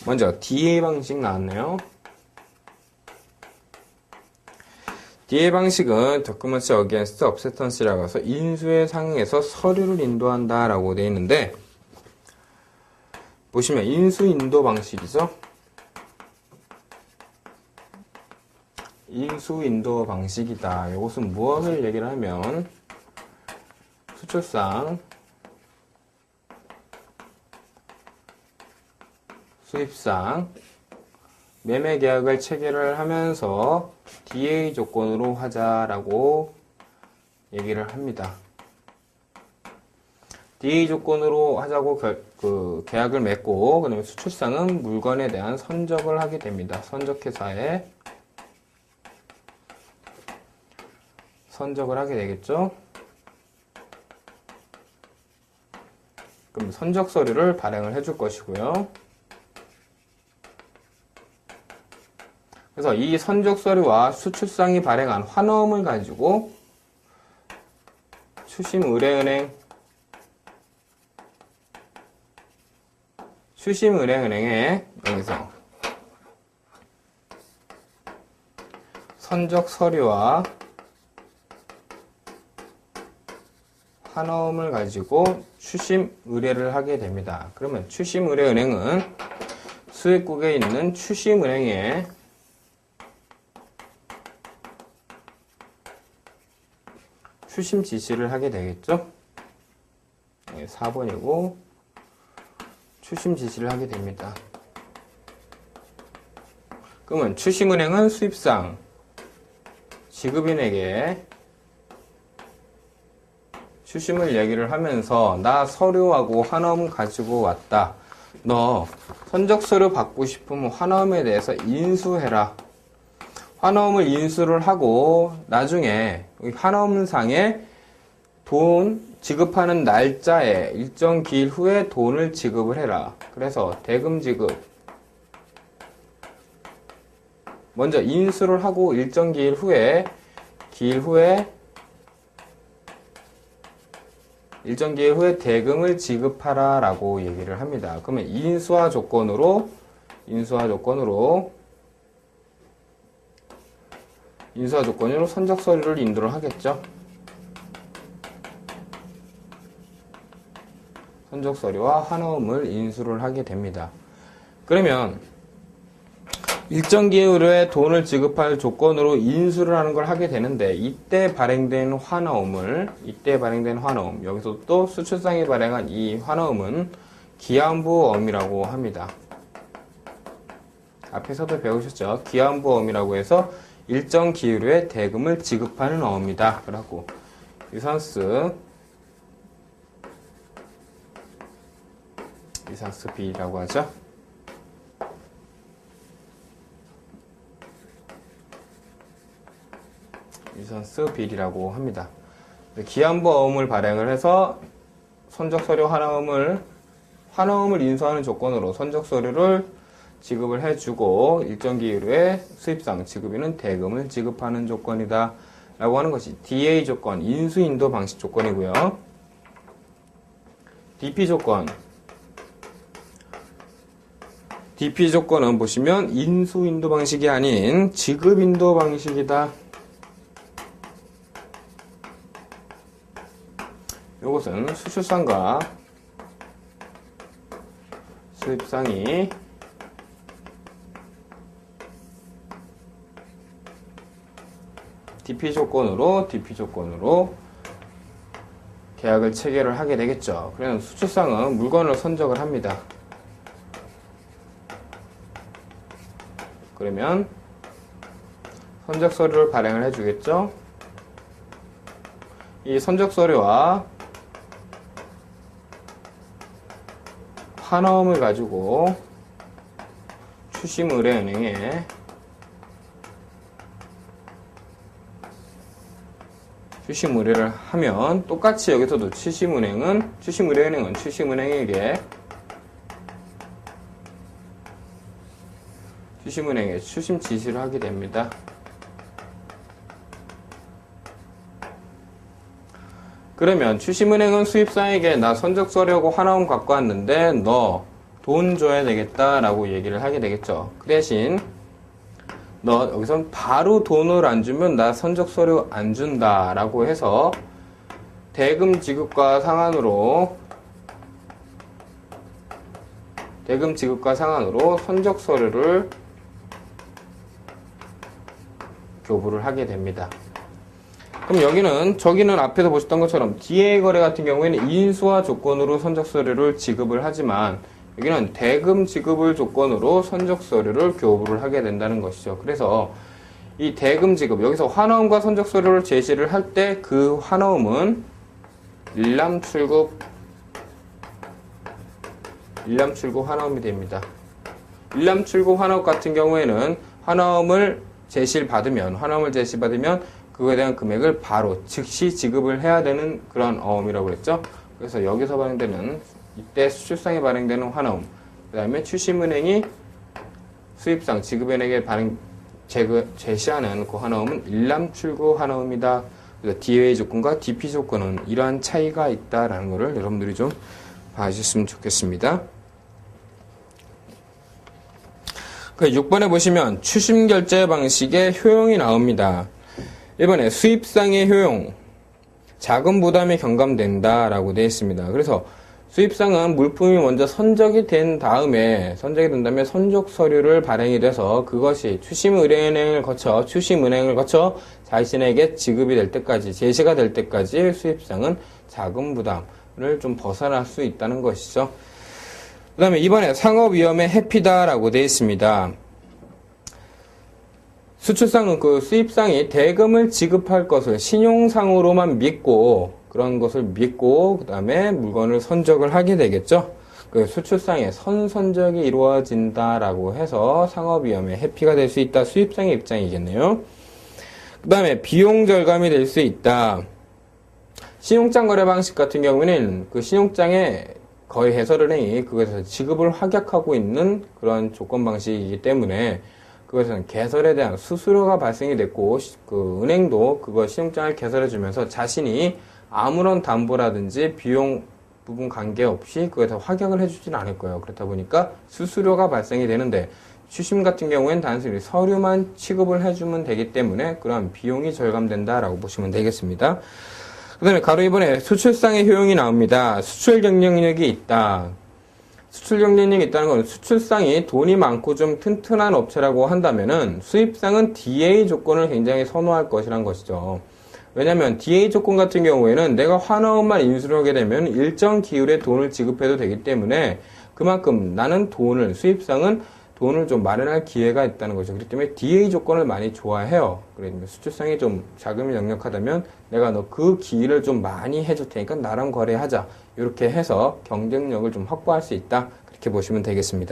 먼저 DA 방식 나왔네요. DA 방식은 Documents Against Acceptance라고 해서 인수에 상응해서 서류를 인도한다 라고 되어 있는데, 보시면 인수 인도 방식이죠. 인수 인도 방식이다. 이것은 무엇을 얘기를 하면, 수출상, 수입상, 매매 계약을 체결을 하면서 DA 조건으로 하자라고 얘기를 합니다. DA 조건으로 하자고 계약을 맺고, 그 다음에 수출상은 물건에 대한 선적을 하게 됩니다. 선적회사에 선적을 하게 되겠죠. 그럼 선적 서류를 발행을 해줄 것이고요. 그래서 이 선적 서류와 수출상이 발행한 환어음을 가지고 추심의뢰은행에 여기서 선적 서류와 환어음을 가지고 추심 의뢰를 하게 됩니다. 그러면 추심의뢰은행은 수입국에 있는 추심은행에 추심 지시를 하게 되겠죠. 4번이고 추심 지시를 하게 됩니다. 그러면 추심은행은 수입상 지급인에게 추심을 얘기를 하면서 나 서류하고 환어음 가지고 왔다. 너 선적 서류 받고 싶으면 환어음에 대해서 인수해라. 환어음을 인수를 하고 나중에 환어음상에 돈 지급하는 날짜에 일정 기일 후에 돈을 지급을 해라. 그래서 대금 지급 먼저 인수를 하고 일정 기일 후에 대금을 지급하라 라고 얘기를 합니다. 그러면 인수화 조건으로 선적 서류를 인도를 하겠죠. 선적 서류와 환어음을 인수를 하게 됩니다. 그러면 일정 기일에 돈을 지급할 조건으로 인수를 하는 걸 하게 되는데, 이때 발행된 환어음, 여기서 또 수출상이 발행한 이 환어음은 기한부어음이라고 합니다. 앞에서도 배우셨죠? 기한부어음이라고 해서 일정 기일에 대금을 지급하는 어음이다. 그러고 리선스 B라고 하죠. 리선스 B라고 합니다. 기한부어음을 발행을 해서 선적서류 환어음을 인수하는 조건으로 선적서류를 지급을 해주고 일정 기일 후에 수입상 지급인은 대금을 지급하는 조건이다 라고 하는 것이 DA 조건, 인수인도 방식 조건이고요. DP 조건은 보시면 인수인도 방식이 아닌 지급인도 방식이다. 이것은 수출상과 수입상이 DP 조건으로 계약을 체결을 하게 되겠죠. 그러면 수출상은 물건을 선적을 합니다. 그러면 선적 서류를 발행을 해주겠죠. 이 선적 서류와 환어음을 가지고 추심의뢰은행에 추심 의뢰를 하면 똑같이 여기서도 추심의뢰은행은 추심은행에게 추심 지시를 하게 됩니다. 그러면 추심은행은 수입상에게 나 선적 서류하고 환어음 갖고 왔는데 너 돈 줘야 되겠다라고 얘기를 하게 되겠죠. 그 대신 너 여기선 바로 돈을 안 주면 나 선적 서류 안 준다라고 해서 대금 지급과 상환으로 선적 서류를 교부를 하게 됩니다. 그럼 저기는 앞에서 보셨던 것처럼 DA 거래 같은 경우에는 인수화 조건으로 선적 서류를 지급을 하지만 여기는 대금 지급을 조건으로 선적 서류를 교부를 하게 된다는 것이죠. 그래서 이 대금 지급, 여기서 환어음과 선적 서류를 제시를 할 때 그 환어음은 일람출구 환어음이 됩니다. 일람출구 환어음 같은 경우에는 환어음을 제시를 받으면 그거에 대한 금액을 바로 즉시 지급을 해야 되는 그런 어음이라고 했죠. 그래서 여기서 발행되는 이때 수출상에 발행되는 환어음, 그 다음에 추심은행이 수입상 지급은행에 제시하는 그 환어음은 일람출구 환어음이다. 그래서 DA 조건과 DP 조건은 이러한 차이가 있다라는 것을 여러분들이 좀 봐주셨으면 좋겠습니다. 6번에 보시면 추심결제 방식의 효용이 나옵니다. 1번에 수입상의 효용, 자금 부담이 경감된다라고 되어 있습니다. 그래서 수입상은 물품이 먼저 선적이 된 다음에 선적 서류를 발행이 돼서 그것이 추심은행을 거쳐 자신에게 지급이 될 때까지, 제시가 될 때까지 수입상은 자금 부담을 좀 벗어날 수 있다는 것이죠. 그 다음에 이번에 상업위험의 해피다라고 되어 있습니다. 수출상은 그 수입상이 대금을 지급할 것을 신용상으로만 믿고, 그 다음에 물건을 선적을 하게 되겠죠. 그 수출상의 선선적이 이루어진다라고 해서 상업위험의 해피가 될 수 있다. 수입상의 입장이겠네요. 그 다음에 비용 절감이 될 수 있다. 신용장 거래 방식 같은 경우에는 그 신용장에 거의 해설은행이 그것에서 지급을 확약하고 있는 그런 조건 방식이기 때문에 그것은 개설에 대한 수수료가 발생이 됐고, 그 은행도 그거 신용장을 개설해주면서 자신이 아무런 담보라든지 비용 부분 관계없이 그것에 확약을 해주지는 않을 거예요. 그렇다 보니까 수수료가 발생이 되는데, 추심 같은 경우에는 단순히 서류만 취급을 해주면 되기 때문에 그러한 비용이 절감된다라고 보시면 되겠습니다. 그 다음에 가로 2번에 수출상의 효용이 나옵니다. 수출 경쟁력이 있다. 수출 경쟁력이 있다는 건 수출상이 돈이 많고 좀 튼튼한 업체라고 한다면은 수입상은 DA 조건을 굉장히 선호할 것이란 것이죠. 왜냐면 DA 조건 같은 경우에는 내가 환어음만 인수를 하게 되면 일정 기율의 돈을 지급해도 되기 때문에 그만큼 나는 수입상은 돈을 좀 마련할 기회가 있다는 거죠. 그렇기 때문에 DA 조건을 많이 좋아해요. 그러니까 수출상이 좀 자금이 넉넉하다면 내가 너 그 기회를 좀 많이 해줄 테니까 나랑 거래하자. 이렇게 해서 경쟁력을 좀 확보할 수 있다. 그렇게 보시면 되겠습니다.